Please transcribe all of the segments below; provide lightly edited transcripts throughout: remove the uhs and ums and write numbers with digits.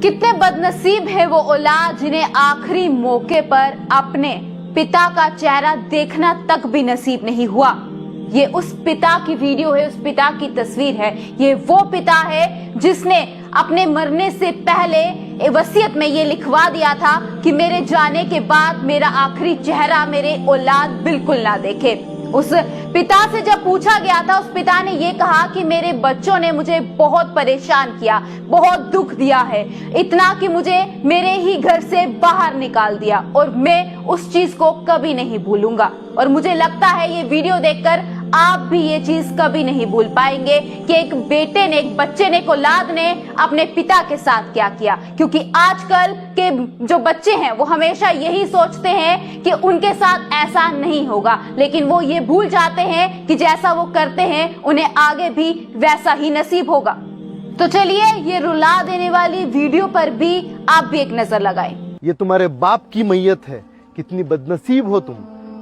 कितने बदनसीब है वो औलाद जिन्हें आखिरी मौके पर अपने पिता का चेहरा देखना तक भी नसीब नहीं हुआ। ये उस पिता की वीडियो है, उस पिता की तस्वीर है। ये वो पिता है जिसने अपने मरने से पहले वसीयत में ये लिखवा दिया था कि मेरे जाने के बाद मेरा आखिरी चेहरा मेरे औलाद बिल्कुल ना देखे। उस पिता से जब पूछा गया था, उस पिता ने ये कहा कि मेरे बच्चों ने मुझे बहुत परेशान किया, बहुत दुख दिया है, इतना कि मुझे मेरे ही घर से बाहर निकाल दिया और मैं उस चीज को कभी नहीं भूलूंगा। और मुझे लगता है ये वीडियो देखकर आप भी ये चीज कभी नहीं भूल पाएंगे कि एक बेटे ने, एक बच्चे ने, एक औलाद ने अपने पिता के साथ क्या किया। क्योंकि आजकल के जो बच्चे हैं वो हमेशा यही सोचते हैं कि उनके साथ ऐसा नहीं होगा, लेकिन वो ये भूल जाते हैं कि जैसा वो करते हैं उन्हें आगे भी वैसा ही नसीब होगा। तो चलिए ये रुला देने वाली वीडियो पर भी आप भी एक नजर लगाएं। ये तुम्हारे बाप की मैयत है। कितनी बदनसीब हो तुम,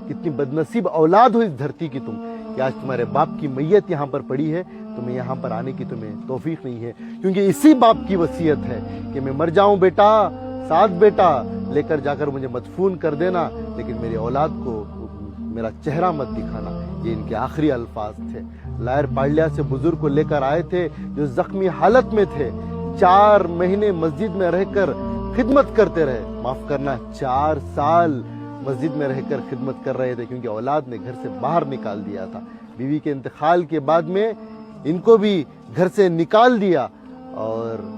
कितनी बदनसीब औलाद हो इस धरती की तुम, कि आज तुम्हारे बाप की मैयत यहाँ पर पड़ी है। तुम्हें यहाँ पर आने की तुम्हें तौफीक नहीं है, क्योंकि इसी बाप की वसीयत है कि मैं मर जाऊं बेटा, साथ बेटा लेकर जाकर मुझे मदफून कर देना, लेकिन मेरी औलाद को मेरा चेहरा मत दिखाना। ये इनके आखिरी अल्फाज थे। लायर पाड़लिया से बुजुर्ग को लेकर आए थे जो जख्मी हालत में थे। 4 महीने मस्जिद में रहकर खिदमत करते रहे, माफ करना 4 साल मस्जिद में रहकर खिदमत कर रहे थे, क्योंकि औलाद ने घर से बाहर निकाल दिया था। बीवी के इंतकाल के बाद में इनको भी घर से निकाल दिया। और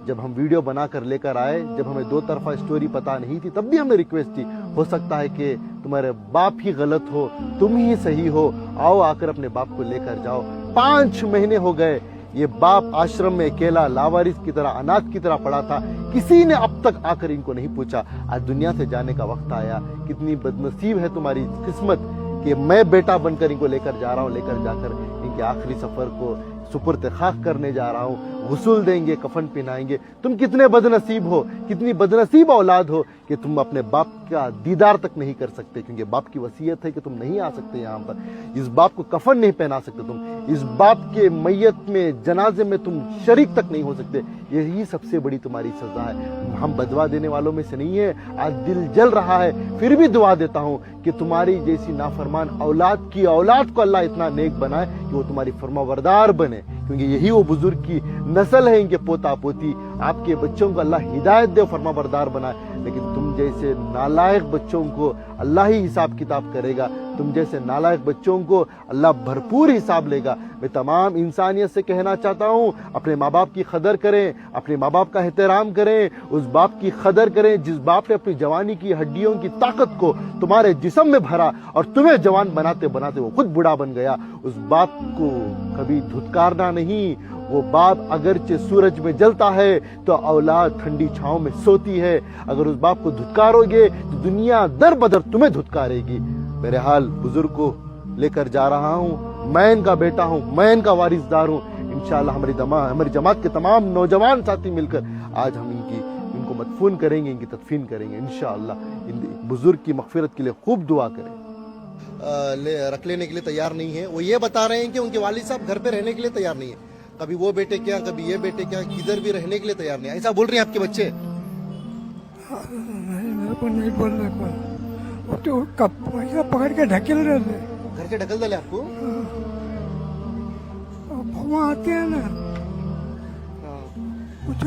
जब हम वीडियो बनाकर लेकर आए, जब हमें 2 तरफा स्टोरी पता नहीं थी, तब भी हमने रिक्वेस्ट की, हो सकता है कि तुम्हारे बाप ही गलत हो, तुम ही सही हो, आओ आकर अपने बाप को लेकर जाओ। 5 महीने हो गए ये बाप आश्रम में अकेला लावारिस की तरह, अनाथ की तरह पड़ा था। किसी ने अब तक आकर इनको नहीं पूछा। आज दुनिया से जाने का वक्त आया। कितनी बदनसीब है तुम्हारी किस्मत कि मैं बेटा बनकर इनको लेकर जा रहा हूँ, लेकर जाकर इनके आखिरी सफर को सुपुर्द खाक करने जा रहा हूँ। गुस्ल देंगे, कफन पहनाएंगे। तुम कितने बदनसीब हो, कितनी बदनसीब औलाद हो कि तुम अपने बाप का दीदार तक नहीं कर सकते, क्योंकि बाप की वसीयत है कि तुम नहीं आ सकते यहाँ पर। इस बाप को कफन नहीं पहना सकते तुम, इस बाप के मैयत में, जनाजे में तुम शरीक तक नहीं हो सकते। यही सबसे बड़ी तुम्हारी सजा है। हम बदवा देने वालों में से नहीं है। आज दिल जल रहा है, फिर भी दुआ देता हूँ कि तुम्हारी जैसी नाफरमान औलाद की औलाद को अल्लाह इतना नेक बनाए कि वो तुम्हारी फरमाबरदार बने, क्योंकि यही वो बुजुर्ग की नस्ल है, इनके पोता पोती। आपके बच्चों को अल्लाह हिदायत दे, फरमाबरदार बनाए। लेकिन तुम जैसे नालायक बच्चों को अल्लाह ही हिसाब किताब करेगा। तुम जैसे नालायक बच्चों को अल्लाह भरपूर हिसाब लेगा। मैं तमाम इंसानियत से कहना चाहता हूँ, अपने माँ बाप की कदर करें, अपने माँ बाप का एहतराम करें, उस बाप की कदर करें जिस बाप ने अपनी जवानी की हड्डियों की ताकत को तुम्हारे जिस्म में भरा और तुम्हें जवान बनाते बनाते वो खुद बूढ़ा बन गया। उस बाप को कभी धुतकारना नहीं। वो बाप अगरचे सूरज में जलता है तो औलाद ठंडी छांव में सोती है। अगर उस बाप को धुतकारोगे तो दुनिया दर बदर तुम्हें धुतकारेगी। मेरे हाल बुजुर्ग को लेकर जा रहा हूँ, मैं इनका बेटा हूँ, मैं इनका वारिसदार हूँ। इंशाअल्लाह हमारी जमात के तमाम नौजवान साथी मिलकर आज हम इनको मदफून करेंगे, इनकी तदफीन करेंगे इंशाअल्लाह। इन बुजुर्ग की मगफिरत के लिए खूब दुआ करें। रख लेने के लिए तैयार नहीं है। वो ये बता रहे हैं कि उनके वालिद साहब घर पे रहने के लिए तैयार नहीं है। कभी वो बेटे क्या, कभी ये बेटे क्या, किधर भी रहने के लिए तैयार नहीं है। ऐसा बोल रहे हैं आपके बच्चे? नहीं बोल रहे वो तो पैसा पकड़ के ढकेल रहे थे। घर के ढकल डाले आपको? वहाँ आते हैं ना, कुछ